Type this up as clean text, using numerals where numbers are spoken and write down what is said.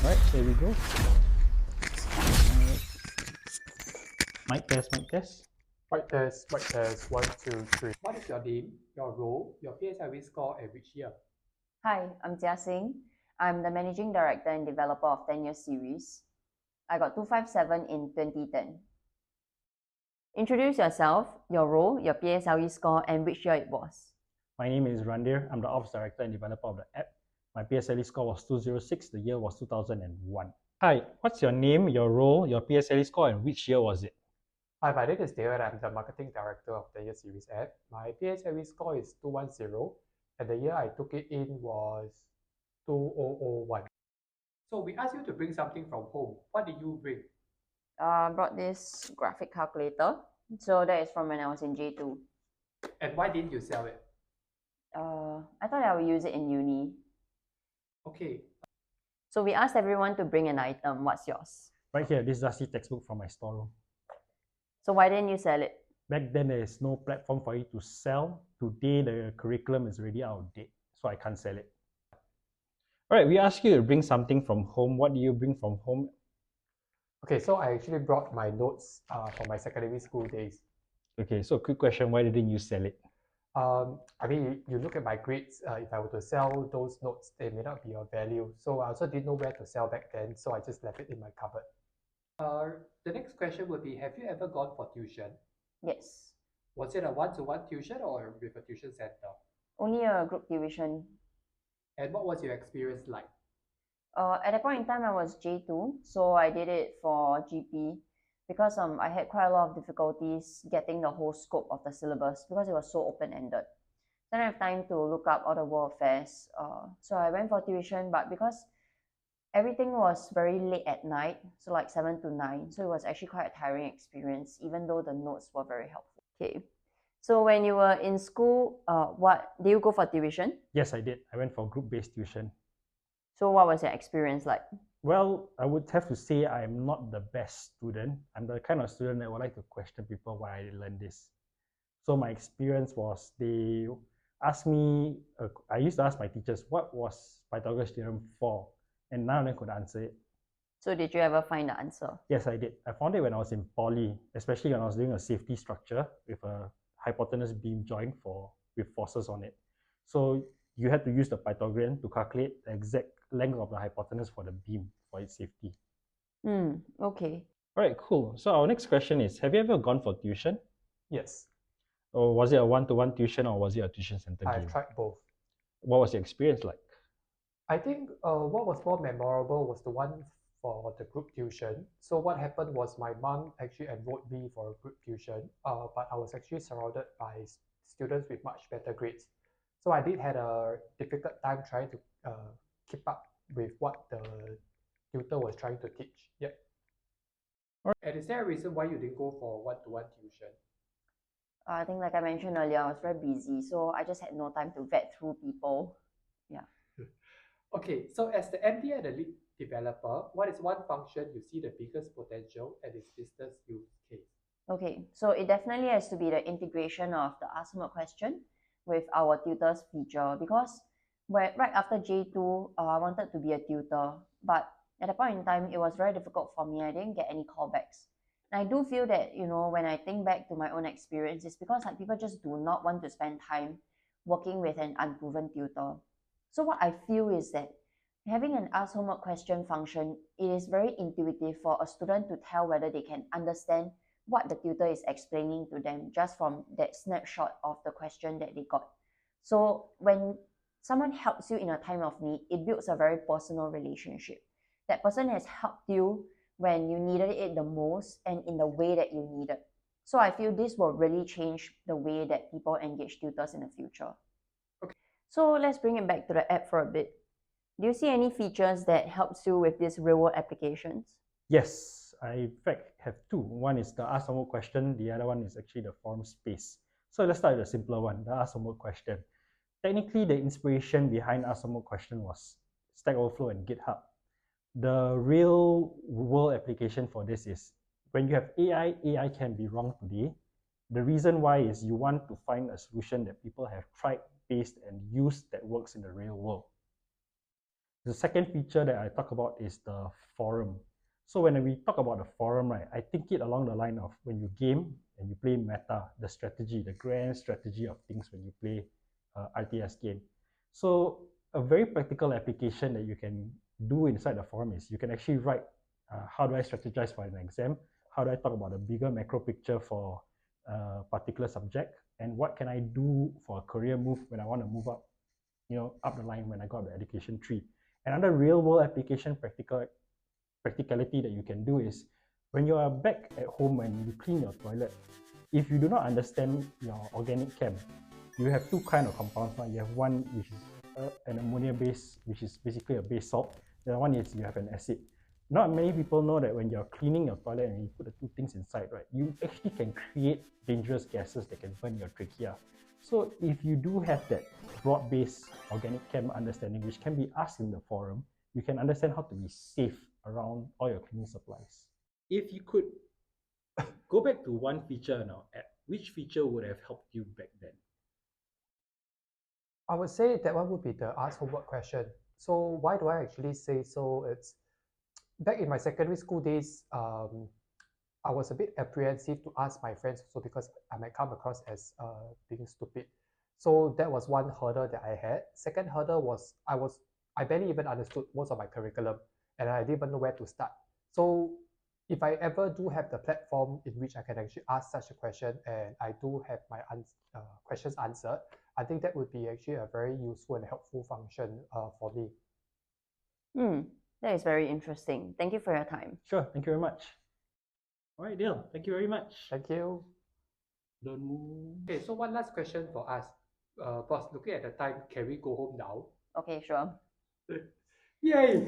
Alright, there we go. Mic test, mic test. Mic test, 1, 2, 3. What is your name, your role, your PSLE score, and which year? Hi, I'm Jia Singh. I'm the Managing Director and Developer of 10 Year Series. I got 257 in 2010. Introduce yourself, your role, your PSLE score, and which year it was. My name is Randir. I'm the Ops Director and Developer of the app. My PSLE score was 206. The year was 2001. Hi, what's your name, your role, your PSLE score, and which year was it? Hi, my name is David. I'm the Marketing Director of the Year Series app. My PSLE score is 210, and the year I took it in was 2001. So we asked you to bring something from home. What did you bring? I brought this graphic calculator. So that is from when I was in J2. And why didn't you sell it? I thought I would use it in uni. Okay. So we asked everyone to bring an item. What's yours? Right here, this Zassi textbook from my storeroom. So why didn't you sell it? Back then, there is no platform for you to sell. Today, the curriculum is already out of date, so I can't sell it. Alright, we asked you to bring something from home. What do you bring from home? Okay, so I actually brought my notes from my secondary school days. Okay, so quick question, why didn't you sell it? I mean, you look at my grades, if I were to sell those notes, they may not be of value. So I also didn't know where to sell back then, so I just left it in my cupboard. The next question would be, have you ever gone for tuition? Yes. Was it a one-to-one tuition or with a tuition center? Only a group tuition. And what was your experience like? At that point in time, I was J2, so I did it for GP because I had quite a lot of difficulties getting the whole scope of the syllabus because it was so open-ended. Then I have time to look up all the world affairs. So I went for tuition, but because everything was very late at night, so like 7 to 9, so it was actually quite a tiring experience, even though the notes were very helpful. Okay. So when you were in school, what did you go for tuition? Yes, I did. I went for group-based tuition. So what was your experience like? Well, I would have to say I'm not the best student. I'm the kind of student that would like to question people why I learned this. So my experience was they asked me, I used to ask my teachers, what was Pythagoras theorem for? And none of them could answer it. So did you ever find the answer? Yes, I did. I found it when I was in poly, especially when I was doing a safety structure with a hypotenuse beam joint with forces on it. So you had to use the Pythagorean to calculate the exact length of the hypotenuse for the beam for its safety. Okay. All right, cool. So our next question is, have you ever gone for tuition? Yes, Or was it a one-to-one tuition or was it a tuition center I've game? tried both. What was your experience like? I think what was more memorable was the one for the group tuition. So what happened was my mom actually enrolled me for a group tuition, but I was actually surrounded by students with much better grades. So I did had a difficult time trying to keep up with what the tutor was trying to teach. Yeah. And is there a reason why you didn't go for one-to-one tuition? I think like I mentioned earlier, I was very busy, so I just had no time to vet through people. Yeah. Okay, so as the MD and the lead developer, what is one function you see the biggest potential and its business use case? Okay, so it definitely has to be the integration of the ask homework question with our tutors feature because right after J2, I wanted to be a tutor, but at that point in time, it was very difficult for me. I didn't get any callbacks. And I do feel that, when I think back to my own experience, it's because like people just do not want to spend time working with an unproven tutor. So what I feel is that having an ask homework question function, it is very intuitive for a student to tell whether they can understand what the tutor is explaining to them just from that snapshot of the question that they got. So when someone helps you in a time of need, it builds a very personal relationship. That person has helped you when you needed it the most and in the way that you needed. So I feel this will really change the way that people engage tutors in the future. Okay. So let's bring it back to the app for a bit. Do you see any features that helps you with these real-world applications? Yes, I in fact have two. One is the ask homework question, the other one is actually the form space. So let's start with the simpler one, the ask homework question. Technically, the inspiration behind ask homework question was Stack Overflow and GitHub. The real world application for this is when you have AI can be wrong today. The reason why is you want to find a solution that people have tried, based, and used that works in the real world. The second feature that I talk about is the forum. So when we talk about the forum, right, I think it along the line of when you game and you play meta, the strategy, the grand strategy of things when you play RTS game. So a very practical application that you can do inside the forum is you can actually write how do I strategize for an exam? How do I talk about a bigger macro picture for a particular subject? And what can I do for a career move when I want to move up, up the line when I got the education tree? Another real world application practicality that you can do is when you are back at home and you clean your toilet, if you do not understand your organic chem, you have two kind of compounds. You have one which is an ammonia base, which is basically a base salt. The other one is you have an acid. Not many people know that when you're cleaning your toilet and you put the two things inside, right, you actually can create dangerous gases that can burn your trachea. So if you do have that broad-based organic chem understanding, which can be asked in the forum, you can understand how to be safe around all your cleaning supplies. If you could go back to one feature in our app, which feature would have helped you back then? I would say that one would be the ask homework question. So why do I actually say so? It's back in my secondary school days, I was a bit apprehensive to ask my friends also because I might come across as being stupid. So that was one hurdle that I had. Second hurdle was I barely even understood most of my curriculum and I didn't even know where to start. So if I ever do have the platform in which I can actually ask such a question and I do have my questions answered, I think that would be actually a very useful and helpful function for me. That is very interesting. Thank you for your time. Sure, thank you very much. All right, Dale, thank you very much. Thank you. Don't move. Okay, so one last question for us. Boss, looking at the time, can we go home now? Okay, sure. Yay!